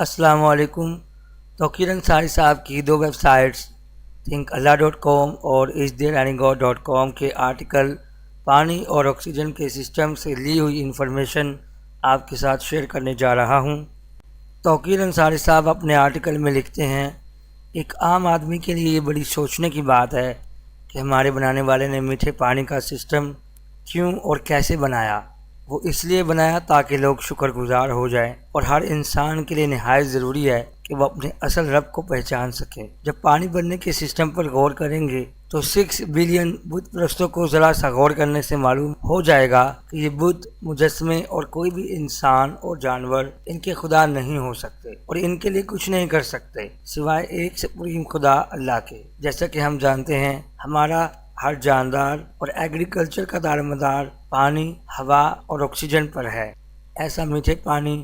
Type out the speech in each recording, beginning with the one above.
السلام علیکم۔ توقیر انصاری صاحب کی دو ویب سائٹس thinkallah.com اور isthereanygod.com کے آرٹیکل پانی اور آکسیجن کے سسٹم سے لی ہوئی انفارمیشن آپ کے ساتھ شیئر کرنے جا رہا ہوں۔ توقیر انصاری صاحب اپنے آرٹیکل میں لکھتے ہیں، ایک عام آدمی کے لیے یہ بڑی سوچنے کی بات ہے کہ ہمارے بنانے والے نے میٹھے پانی کا سسٹم کیوں اور کیسے بنایا۔ وہ اس لیے بنایا تاکہ لوگ شکر گزار ہو جائیں، اور ہر انسان کے لیے نہایت ضروری ہے کہ وہ اپنے اصل رب کو پہچان سکے۔ جب پانی بننے کے سسٹم پر غور کریں گے تو 6 بلین بت پرستوں کو ذرا سا غور کرنے سے معلوم ہو جائے گا کہ یہ بت مجسمے اور کوئی بھی انسان اور جانور ان کے خدا نہیں ہو سکتے اور ان کے لیے کچھ نہیں کر سکتے سوائے ایک سپریم خدا اللہ کے۔ جیسا کہ ہم جانتے ہیں، ہمارا ہر جاندار اور ایگریکلچر کا دار مدار پانی، ہوا اور آکسیجن پر ہے۔ ایسا میٹھے پانی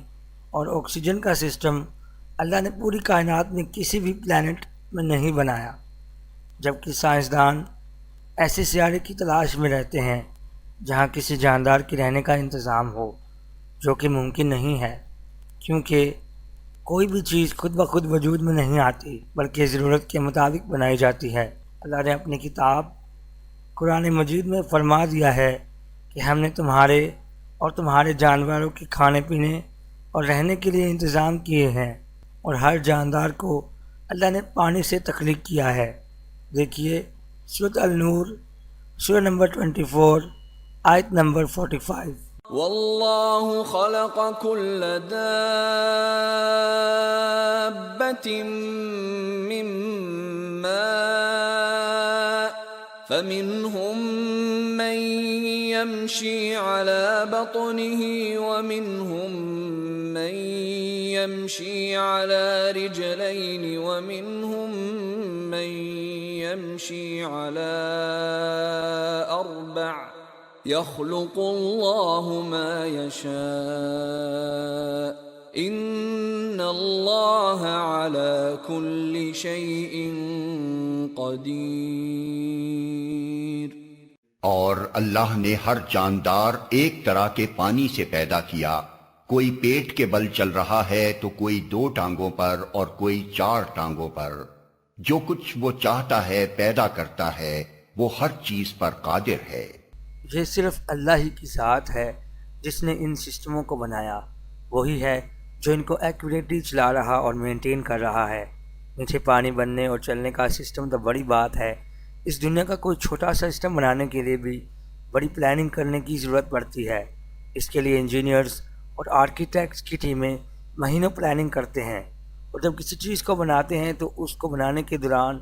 اور آکسیجن کا سسٹم اللہ نے پوری کائنات میں کسی بھی پلانٹ میں نہیں بنایا، جبکہ سائنسدان ایسے سیارے کی تلاش میں رہتے ہیں جہاں کسی جاندار کے رہنے کا انتظام ہو، جو کہ ممکن نہیں ہے، کیونکہ کوئی بھی چیز خود بخود وجود میں نہیں آتی بلکہ ضرورت کے مطابق بنائی جاتی ہے۔ اللہ نے اپنی کتاب قرآن مجید میں فرما دیا ہے کہ ہم نے تمہارے اور تمہارے جانوروں کے کھانے پینے اور رہنے کے لیے انتظام کیے ہیں، اور ہر جاندار کو اللہ نے پانی سے تخلیق کیا ہے۔ دیکھیے سورۃ النور، سورہ نمبر 24، آیت نمبر 45۔ واللہ خلق كل دابة من ماء فمنهم من يمشي على بطنه ومنهم من يمشي على رجلين ومنهم من يمشي على أربع يخلق الله ما يشاء إن الله على كل شيء قدير۔ اور اللہ نے ہر جاندار ایک طرح کے پانی سے پیدا کیا، کوئی پیٹ کے بل چل رہا ہے تو کوئی 2 ٹانگوں پر اور کوئی 4 ٹانگوں پر۔ جو کچھ وہ چاہتا ہے پیدا کرتا ہے، وہ ہر چیز پر قادر ہے۔ یہ صرف اللہ ہی کی ذات ہے جس نے ان سسٹموں کو بنایا، وہی ہے جو ان کو ایکوریٹلی چلا رہا اور مینٹین کر رہا ہے۔ میٹھے پانی بننے اور چلنے کا سسٹم تو بڑی بات ہے، اس دنیا کا کوئی چھوٹا سا سسٹم بنانے کے لیے بھی بڑی پلاننگ کرنے کی ضرورت پڑتی ہے۔ اس کے لیے انجینئرز اور آرکیٹیکٹس کی ٹیمیں مہینوں پلاننگ کرتے ہیں، اور جب کسی چیز کو بناتے ہیں تو اس کو بنانے کے دوران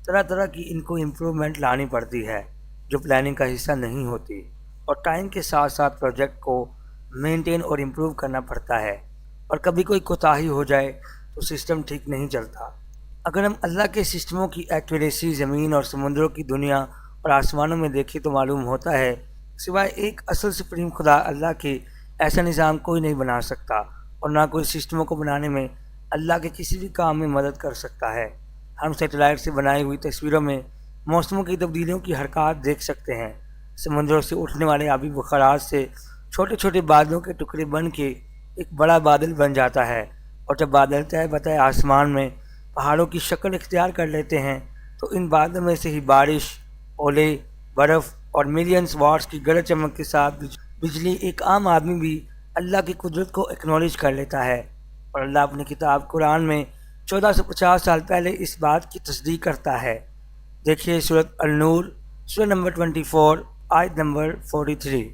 طرح طرح کی ان کو امپرومنٹ لانی پڑتی ہے جو پلاننگ کا حصہ نہیں ہوتی، اور ٹائم کے ساتھ ساتھ پروجیکٹ کو مینٹین اور امپروو کرنا پڑتا ہے، اور کبھی کوئی کوتاہی ہو جائے تو سسٹم ٹھیک نہیں چلتا۔ اگر ہم اللہ کے سسٹموں کی ایکوریسی زمین اور سمندروں کی دنیا اور آسمانوں میں دیکھیں تو معلوم ہوتا ہے سوائے ایک اصل سپریم خدا اللہ کے ایسا نظام کوئی نہیں بنا سکتا، اور نہ کوئی سسٹموں کو بنانے میں اللہ کے کسی بھی کام میں مدد کر سکتا ہے۔ ہم سیٹلائٹ سے بنائی ہوئی تصویروں میں موسموں کی تبدیلیوں کی حرکات دیکھ سکتے ہیں۔ سمندروں سے اٹھنے والے آبی بخارات سے چھوٹے چھوٹے بادلوں کے ٹکڑے بن کے ایک بڑا بادل بن جاتا ہے، اور جب بادل طے بتائے آسمان میں پہاڑوں کی شکل اختیار کر لیتے ہیں تو ان بادلوں میں سے ہی بارش، اولے، برف اور ملینز واٹس کی گرج چمک کے ساتھ بجلی۔ ایک عام آدمی بھی اللہ کی قدرت کو ایکنالج کر لیتا ہے، اور اللہ اپنی کتاب قرآن میں 1450 سال پہلے اس بات کی تصدیق کرتا ہے۔ دیکھیے سورۃ النور، سورہ نمبر 24، آیت نمبر 43۔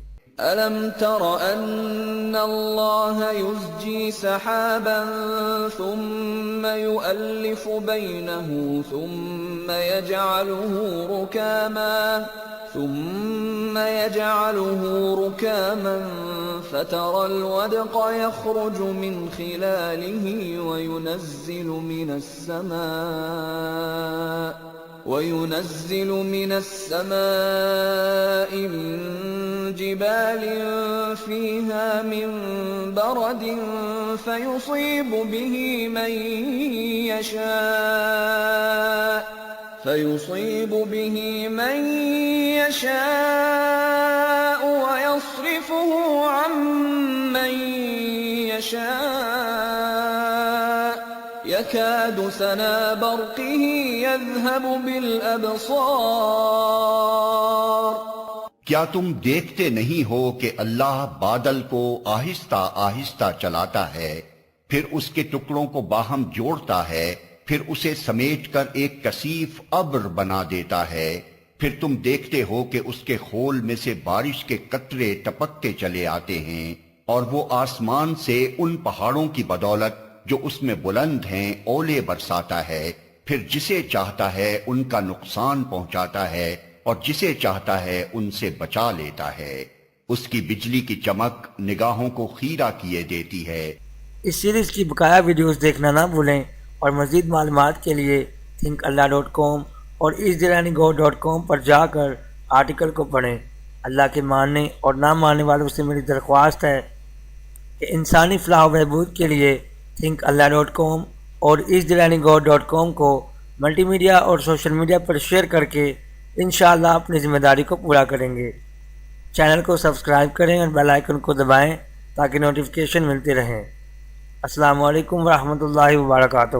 أَلَمْ تَرَ أَنَّ اللَّهَ يُزْجِي سَحَابًا ثُمَّ يُؤَلِّفُ بَيْنَهُ ثُمَّ يَجْعَلُهُ رُكَامًا فَتَرَى الْوَدْقَ يَخْرُجُ مِنْ خِلَالِهِ وينزل من السماء من جبال فيها من برد فيصيب به من يشاء ويصرفه عن من يشاء يكاد سنا برقه يذهب بالأبصار کیا تم دیکھتے نہیں ہو کہ اللہ بادل کو آہستہ آہستہ چلاتا ہے، پھر اس کے ٹکڑوں کو باہم جوڑتا ہے، پھر اسے سمیٹ کر ایک کثیف ابر بنا دیتا ہے، پھر تم دیکھتے ہو کہ اس کے خول میں سے بارش کے قطرے ٹپکتے چلے آتے ہیں، اور وہ آسمان سے ان پہاڑوں کی بدولت جو اس میں بلند ہیں اولے برساتا ہے، پھر جسے چاہتا ہے ان کا نقصان پہنچاتا ہے اور جسے چاہتا ہے ان سے بچا لیتا ہے۔ اس کی بجلی کی چمک نگاہوں کو خیرہ کیے دیتی ہے۔ اس سیریز کی بقایا ویڈیوز دیکھنا نہ بھولیں اور مزید معلومات کے لیے thinkallah.com اور istherianygod.com پر جا کر آرٹیکل کو پڑھیں۔ اللہ کے ماننے اور نہ ماننے والوں سے میری درخواست ہے کہ انسانی فلاح و بہبود کے لیے thinkallah.com اور istherianygod.com کو ملٹی میڈیا اور سوشل میڈیا پر شیئر کر کے انشاءاللہ اپنی ذمہ داری کو پورا کریں گے۔ چینل کو سبسکرائب کریں اور بیل آئیکن کو دبائیں تاکہ نوٹیفیکیشن ملتے رہیں۔ السلام علیکم ورحمۃ اللہ وبرکاتہ۔